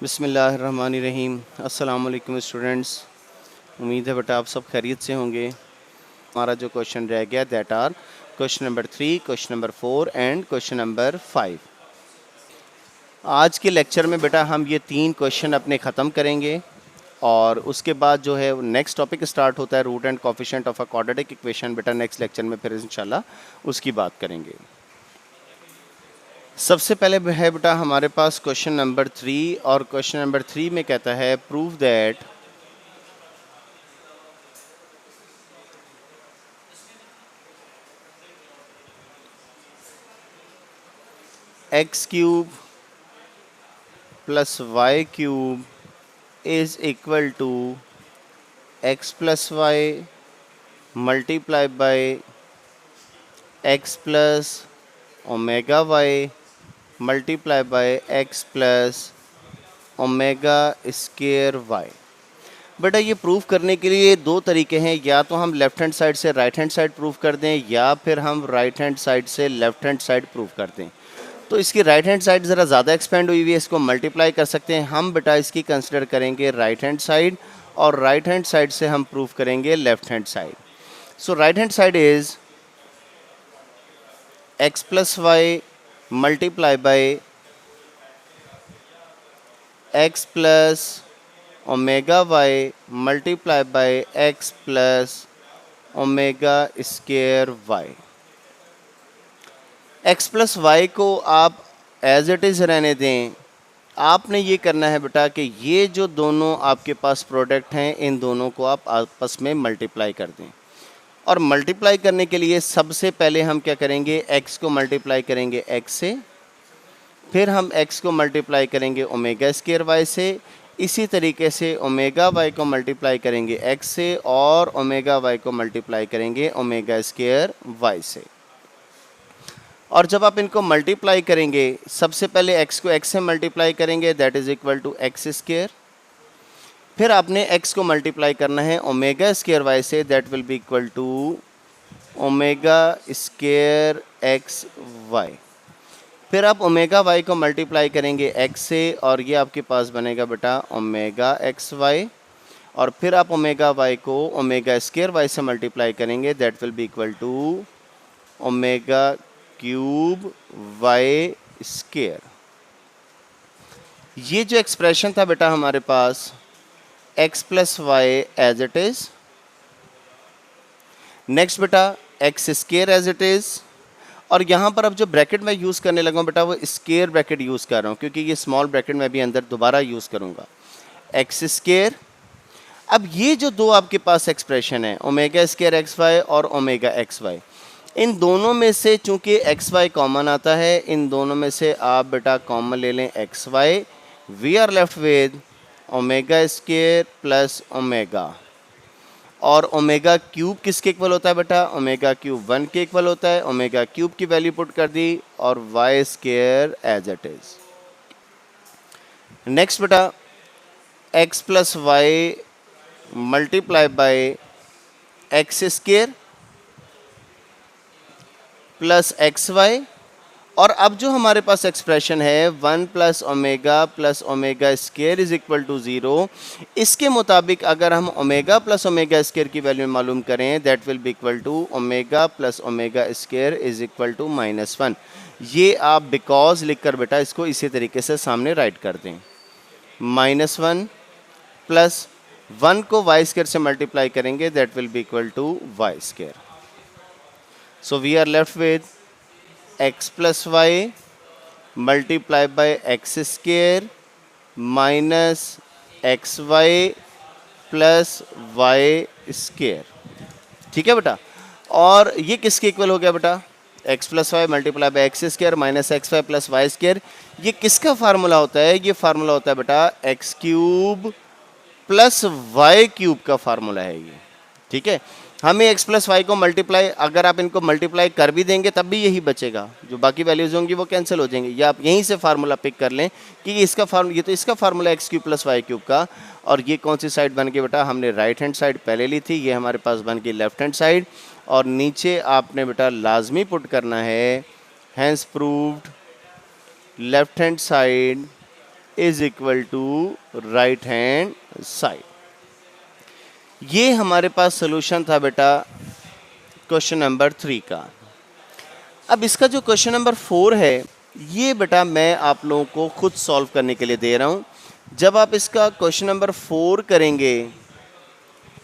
बिस्मिल्लाहिर्रहमानिर्रहीम। अस्सलाम वालेकुम स्टूडेंट्स। उम्मीद है बेटा आप सब खैरियत से होंगे। हमारा जो क्वेश्चन रह गया that are question number 3, question number 4 and question number 5। आज के लेक्चर में बेटा हम ये 3 क्वेश्चन अपने ख़त्म करेंगे और उसके बाद जो है नेक्स्ट टॉपिक स्टार्ट होता है root and coefficient of a quadratic equation. बेटा नेक्स्ट लेक्चर में फिर इंशाल्लाह उसकी बात करेंगे। सबसे पहले है बेटा हमारे पास क्वेश्चन नंबर 3 और क्वेश्चन नंबर 3 में कहता है prove that x cube plus y cube is equal to x plus Y multiply by x plus omega y multiply by x plus omega square y. बेटा ये प्रूफ करने के लिए दो तरीके हैं, या तो हम लेफ़्ट हैंड साइड से राइट हैंड साइड प्रूफ कर दें या फिर हम राइट हैंड साइड से लेफ़्ट हैंड साइड प्रूफ कर दें। तो इसकी राइट हैंड साइड ज़रा ज़्यादा एक्सपेंड हुई हुई है, इसको मल्टीप्लाई कर सकते हैं हम। बेटा इसकी कंसिडर करेंगे राइट हैंड साइड और राइट हैंड साइड से हम प्रूफ करेंगे left hand side. So right hand side is x plus Y multiply by x plus omega y multiply by x plus omega square y. X plus y को आप as it is रहने दें। आपने ये करना है बेटा कि ये जो दोनों आपके पास प्रोडक्ट हैं इन दोनों को आप आपस में मल्टीप्लाई कर दें। और मल्टीप्लाई करने के लिए सबसे पहले हम क्या करेंगे, एक्स को मल्टीप्लाई करेंगे एक्स से, फिर हम एक्स को मल्टीप्लाई करेंगे ओमेगा स्क्वायर वाई से, इसी तरीके से ओमेगा वाई को मल्टीप्लाई करेंगे एक्स से और ओमेगा वाई को मल्टीप्लाई करेंगे ओमेगा स्क्वायर वाई से। और जब आप इनको मल्टीप्लाई करेंगे सबसे पहले एक्स को एक्स से मल्टीप्लाई करेंगे that is equal to x square, फिर आपने एक्स को मल्टीप्लाई करना है ओमेगा स्क्वायर वाई से that will be equal to omega square x y. फिर आप ओमेगा वाई को मल्टीप्लाई करेंगे एक्स से और ये आपके पास बनेगा बेटा ओमेगा एक्स वाई। और फिर आप ओमेगा वाई को ओमेगा स्क्वायर वाई से मल्टीप्लाई करेंगे that will be equal to omega cube Y square. ये जो एक्सप्रेशन था बेटा हमारे पास X plus Y as it is, next बेटा X square as it is. और यहाँ पर अब जो ब्रैकेट मैं यूज़ करने लगा हूँ बेटा वो स्क्वायर ब्रैकेट यूज़ कर रहा हूँ क्योंकि ये स्मॉल ब्रैकेट मैं भी अंदर दोबारा यूज़ करूँगा एक्स स्क्वायर। अब ये जो दो आपके पास एक्सप्रेशन है ओमेगा स्क्वायर एक्स वाई और ओमेगा एक्स वाई, इन दोनों में से चूँकि एक्स वाई कॉमन आता है इन दोनों में से आप बेटा कॉमन ले लें x y. We are left with omega square plus omega. और ओमेगा क्यूब किसके इक्वल होता है बेटा, ओमेगा क्यूब 1 के इक्वल होता है। ओमेगा क्यूब की वैल्यू पुट कर दी और Y square as it is. Next बेटा x plus Y multiply by x square plus X Y. और अब जो हमारे पास एक्सप्रेशन है 1 plus omega square is equal to 0, इसके मुताबिक अगर हम ओमेगा प्लस ओमेगा स्क्वायर की वैल्यू मालूम करें that will be equal to omega plus omega square is equal to -1। ये आप बिकॉज लिख कर बेटा इसको इसी तरीके से सामने राइट कर दें। -1 प्लस 1 को वाई स्क्वायर से मल्टीप्लाई करेंगे that will be equal to y square. So we are left with x plus Y multiply by x square minus x y plus y square. ठीक है बेटा, और ये किसके इक्वल हो गया बेटा, x plus Y multiply by x square minus x y plus y square. ये किसका फार्मूला होता है, ये फार्मूला होता है बेटा x cube plus y cube का फार्मूला है ये। ठीक है, हमें एक्स प्लस वाई को मल्टीप्लाई अगर आप इनको मल्टीप्लाई कर भी देंगे तब भी यही बचेगा, जो बाकी वैल्यूज होंगी वो कैंसिल हो जाएंगी। या आप यहीं से फार्मूला पिक कर लें कि इसका फार्मूला, ये तो इसका formula x cube plus y cube का। और ये कौन सी साइड बन गई बेटा, हमने राइट हैंड साइड पहले ली थी, ये हमारे पास बन गई लेफ्ट हैंड साइड। और नीचे आपने बेटा लाजमी पुट करना है hence proved left hand side is equal to right hand side. ये हमारे पास सोल्यूशन था बेटा क्वेश्चन नंबर 3 का। अब इसका जो क्वेश्चन नंबर 4 है ये बेटा मैं आप लोगों को खुद सॉल्व करने के लिए दे रहा हूँ। जब आप इसका क्वेश्चन नंबर 4 करेंगे,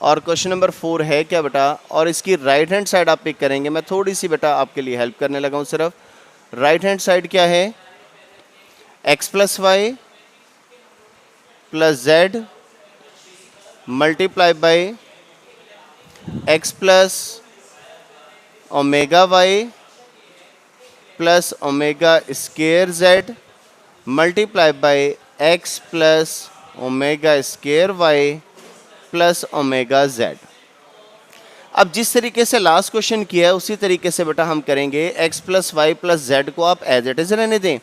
और क्वेश्चन नंबर 4 है क्या बेटा, और इसकी राइट हैंड साइड आप पिक करेंगे। मैं थोड़ी सी बेटा आपके लिए हेल्प करने लगा हूँ सिर्फ। राइट हैंड साइड क्या है, x plus y plus z multiply by x plus omega y plus omega square z multiply by x plus omega square y plus omega z. अब जिस तरीके से लास्ट क्वेश्चन किया है उसी तरीके से बेटा हम करेंगे। x plus y plus z को आप एज इट इज रहने दें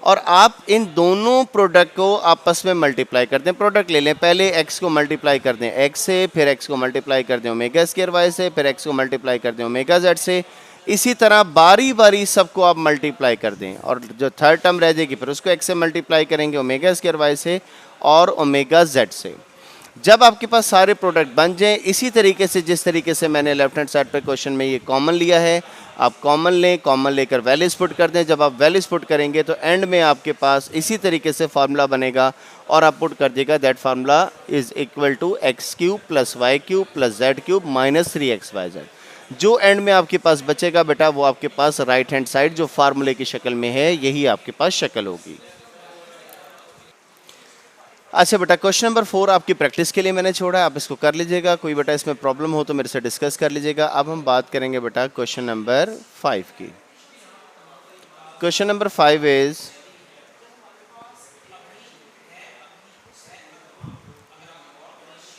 और आप इन दोनों प्रोडक्ट को आपस में मल्टीप्लाई कर दें। प्रोडक्ट ले लें, पहले x को मल्टीप्लाई कर दें x से, फिर x को मल्टीप्लाई कर दें ओमेगा स्क्वायर y से, फिर x को मल्टीप्लाई कर दें ओमेगा z से। इसी तरह बारी बारी सबको आप मल्टीप्लाई कर दें और जो थर्ड टर्म रह जाएगी फिर उसको x से मल्टीप्लाई करेंगे ओमेगा स्क्वायर y से और ओमेगा z से। जब आपके पास सारे प्रोडक्ट बन जाएं इसी तरीके से, जिस तरीके से मैंने लेफ्ट हैंड साइड पे क्वेश्चन में ये कॉमन लिया है, आप कॉमन लें, कॉमन लेकर वैल्यूज पुट कर दें। जब आप वैल्यूज पुट करेंगे तो एंड में आपके पास इसी तरीके से फार्मूला बनेगा और आप पुट कर देगा that formula is equal to x cube plus y cube plus z cube minus 3xyz। जो एंड में आपके पास बचेगा बेटा वो आपके पास राइट हैंड साइड जो फार्मूले की शक्ल में है यही आपके पास शक्ल होगी। अच्छा बेटा क्वेश्चन नंबर 4 आपकी प्रैक्टिस के लिए मैंने छोड़ा है, आप इसको कर लीजिएगा। कोई बेटा इसमें प्रॉब्लम हो तो मेरे से डिस्कस कर लीजिएगा। अब हम बात करेंगे बेटा क्वेश्चन नंबर 5 की। Question number 5 is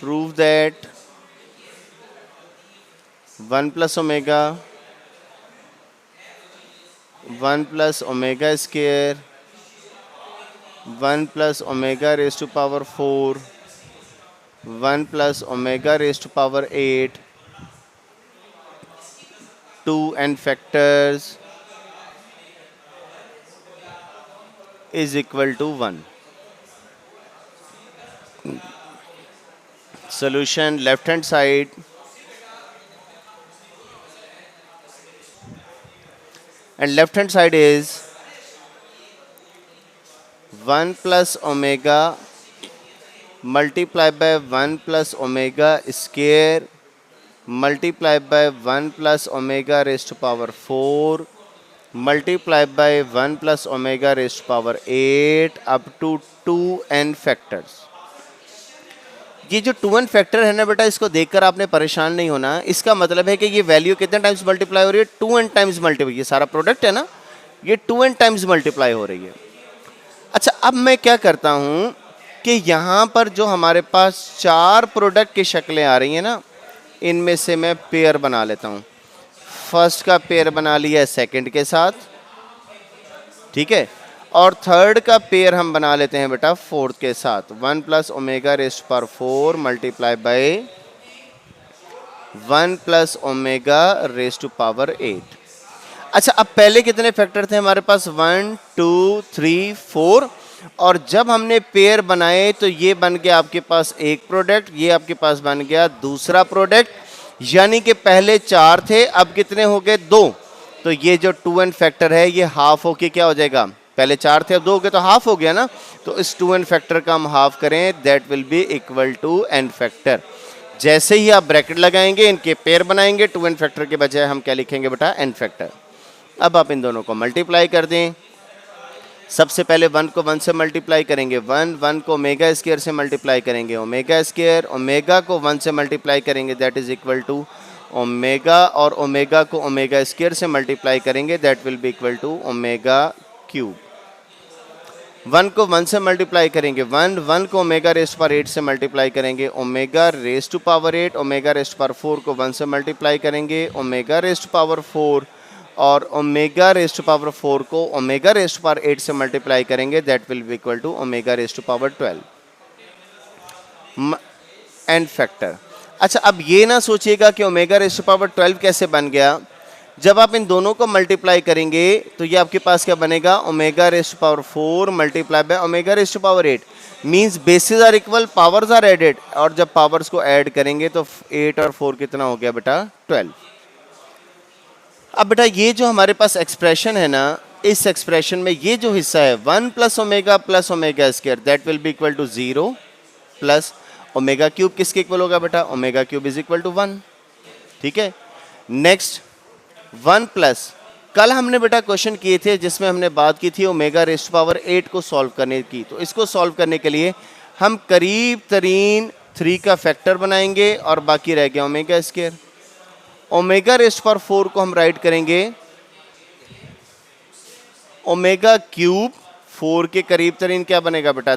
prove that 1 plus omega 1 plus omega square 1 plus omega raise to power 4 1 plus omega raise to power 8 2 and factors is equal to 1. Solution left hand side and left hand side is 1 plus omega multiplied by 1 plus omega square multiplied by 1 plus omega raised to power 4 multiplied by 1 plus omega raised to power 8 up to 2n factors। ये जो 2n factor है ना बेटा, इसको देखकर आपने परेशान नहीं होना। इसका मतलब है कि ये वैल्यू कितने टाइम्स मल्टीप्लाई हो रही है, 2n टाइम्स मल्टीप्लाई। ये सारा प्रोडक्ट है ना, ये 2n टाइम्स मल्टीप्लाई हो रही है। अच्छा अब मैं क्या करता हूँ कि यहाँ पर जो हमारे पास 4 प्रोडक्ट की शक्लें आ रही हैं ना, इनमें से मैं पेयर बना लेता हूँ। फर्स्ट का पेयर बना लिया है सेकंड के साथ, ठीक है, और थर्ड का पेयर हम बना लेते हैं बेटा फोर्थ के साथ। 1 प्लस ओमेगा रेस्ट पर 4 multiply by 1 plus omega raised to power 8। अच्छा अब पहले कितने फैक्टर थे हमारे पास, 1 2 3 4, और जब हमने पेयर बनाए तो ये बन गया आपके पास एक प्रोडक्ट, ये आपके पास बन गया दूसरा प्रोडक्ट, यानी कि पहले 4 थे अब कितने हो गए 2। तो ये जो 2n फैक्टर है ये हाफ होके क्या हो जाएगा, पहले 4 थे अब 2 हो गए तो हाफ हो गया ना। तो इस 2n फैक्टर का हम हाफ करें, that will be equal to n factor. जैसे ही आप ब्रैकेट लगाएंगे इनके पेयर बनाएंगे, 2n फैक्टर के बजाय हम क्या लिखेंगे बेटा n फैक्टर। अब आप इन दोनों को मल्टीप्लाई कर दें। सबसे पहले 1 को 1 से मल्टीप्लाई करेंगे, 1 को ओमेगा स्क्वायर से मल्टीप्लाई करेंगे, ओमेगा स्क्वायर ओमेगा को 1 से मल्टीप्लाई करेंगे that is equal to omega, और ओमेगा को ओमेगा स्क्वायर से मल्टीप्लाई करेंगे that will be equal to omega cube. 1 को 1 से मल्टीप्लाई करेंगे, 1 को ओमेगा रेस्ट पावर 8 से मल्टीप्लाई करेंगे, omega raised to power 8, omega raised power 4 को 1 से मल्टीप्लाई करेंगे, ओमेगा रेस्ट पावर 4, और ओमेगा रेस्ट टू पावर 4 को ओमेगा रेस्ट पावर 8 से मल्टीप्लाई करेंगे that will be equal to omega raised to power 12 and factor. अच्छा अब ये ना सोचिएगा कि ओमेगा रेस्ट टू पावर 12 कैसे बन गया, जब आप इन दोनों को मल्टीप्लाई करेंगे तो ये आपके पास क्या बनेगा, omega raised to power 4 multiply by omega raised to power 8, means bases are equal, powers are added, और जब पावर्स को ऐड करेंगे तो 8 और 4 कितना हो गया बेटा, 12। अब बेटा ये जो हमारे पास एक्सप्रेशन है ना, इस एक्सप्रेशन में ये जो हिस्सा है 1 plus omega square that will be equal to 0 plus omega cube किसके इक्वल होगा बेटा, omega cube is equal to 1। ठीक है, नेक्स्ट 1 प्लस, कल हमने बेटा क्वेश्चन किए थे जिसमें हमने बात की थी ओमेगा रेस्ट टू पावर 8 को सॉल्व करने की। तो इसको सॉल्व करने के लिए हम करीब तरीन 3 का फैक्टर बनाएंगे और बाकी रह गया omega square. Omega raised power 4 को हम राइट करेंगे ओमेगा क्यूब, 4 के करीब तरीन क्या बनेगा बेटा,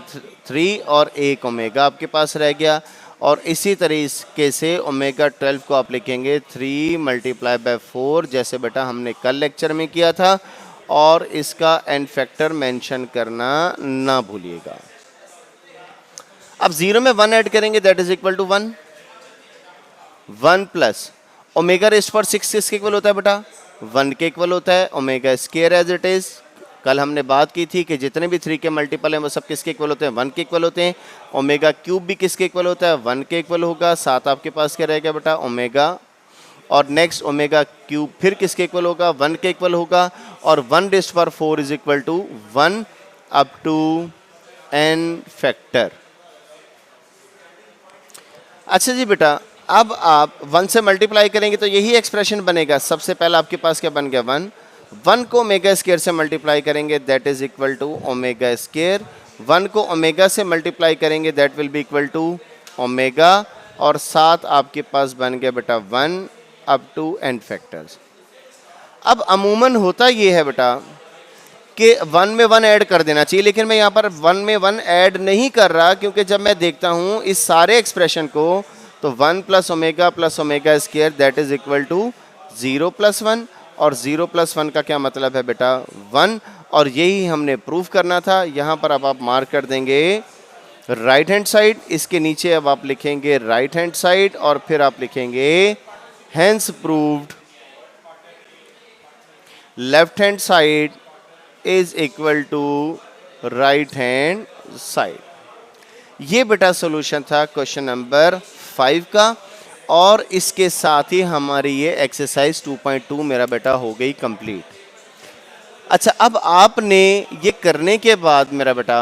3 और 1 ओमेगा आपके पास रह गया। और इसी तरीके से ओमेगा 12 को आप लिखेंगे 3 मल्टीप्लाई बाय 4 जैसे बेटा हमने कल लेक्चर में किया था, और इसका एन फैक्टर मेंशन करना ना भूलिएगा। अब 0 में 1 ऐड करेंगे that is equal to 1। 1 plus omega raised पर 6 किसके इक्वल होता है बेटा, 1 के इक्वल होता है। Omega square as it is, कल हमने बात की थी कि जितने भी 3 के मल्टीपल हैं वो सब किसके इक्वल होते हैं, 1 के इक्वल होते हैं। ओमेगा क्यूब भी किसके इक्वल होता है, 1 के इक्वल होगा। 7 आपके पास क्या रहेगा बेटा, ओमेगा, और नेक्स्ट ओमेगा क्यूब फिर किसके इक्वल होगा, 1 के इक्वल होगा। और 1 raised power 4 is equal to 1 up to n factor. अच्छा जी बेटा, अब आप 1 से मल्टीप्लाई करेंगे तो यही एक्सप्रेशन बनेगा। सबसे पहला आपके पास क्या बन गया, 1 को ओमेगा स्क्वायर से मल्टीप्लाई करेंगे that is equal to omega square. 1 को ओमेगा से मल्टीप्लाई करेंगे that will be equal to omega, और 7 आपके पास बन गया बेटा 1 अप टू n फैक्टर्स। अब अमूमन होता ये है बेटा कि 1 में 1 ऐड कर देना चाहिए, लेकिन मैं यहाँ पर 1 में 1 ऐड नहीं कर रहा, क्योंकि जब मैं देखता हूँ इस सारे एक्सप्रेशन को तो 1 plus omega square that is equal to 0 plus 1, और 0 प्लस 1 का क्या मतलब है बेटा, 1, और यही हमने प्रूफ करना था। यहाँ पर अब आप मार्क कर देंगे राइट हैंड साइड, इसके नीचे अब आप लिखेंगे राइट हैंड साइड, और फिर आप लिखेंगे hence proved left hand side is equal to right hand side. ये बेटा सॉल्यूशन था क्वेश्चन नंबर 5 का, और इसके साथ ही हमारी ये एक्सरसाइज 2.2 मेरा बेटा हो गई कंप्लीट। अच्छा, अब आपने ये करने के बाद मेरा बेटा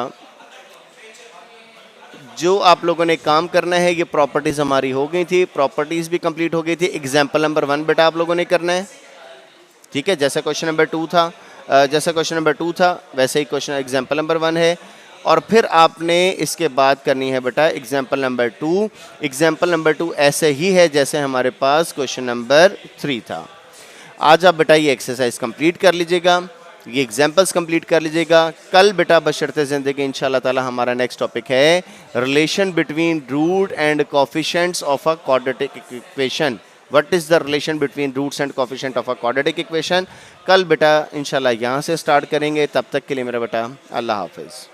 जो आप लोगों ने काम करना है, ये प्रॉपर्टीज़ हमारी हो गई थी, प्रॉपर्टीज़ भी कंप्लीट हो गई थी। एग्जाम्पल नंबर 1 बेटा आप लोगों ने करना है, ठीक है, जैसा क्वेश्चन नंबर 2 था, जैसा क्वेश्चन नंबर 2 था वैसे ही क्वेश्चन एग्जाम्पल नंबर 1 है। और फिर आपने इसके बाद करनी है बेटा एग्जाम्पल नंबर 2। एग्जाम्पल नंबर 2 ऐसे ही है जैसे हमारे पास क्वेश्चन नंबर 3 था। आज आप बेटा ये एक्सरसाइज कंप्लीट कर लीजिएगा, ये एग्जाम्पल्स कंप्लीट कर लीजिएगा। कल बेटा बशर्ते ज़िंदगी इंशाल्लाह ताला हमारा नेक्स्ट टॉपिक है relation between root and coefficients of a quadratic equation. What is the relation between roots and coefficient of a quadratic equation. कल बेटा इंशाल्लाह यहाँ से स्टार्ट करेंगे। तब तक के लिए मेरा बेटा अल्लाह हाफिज़।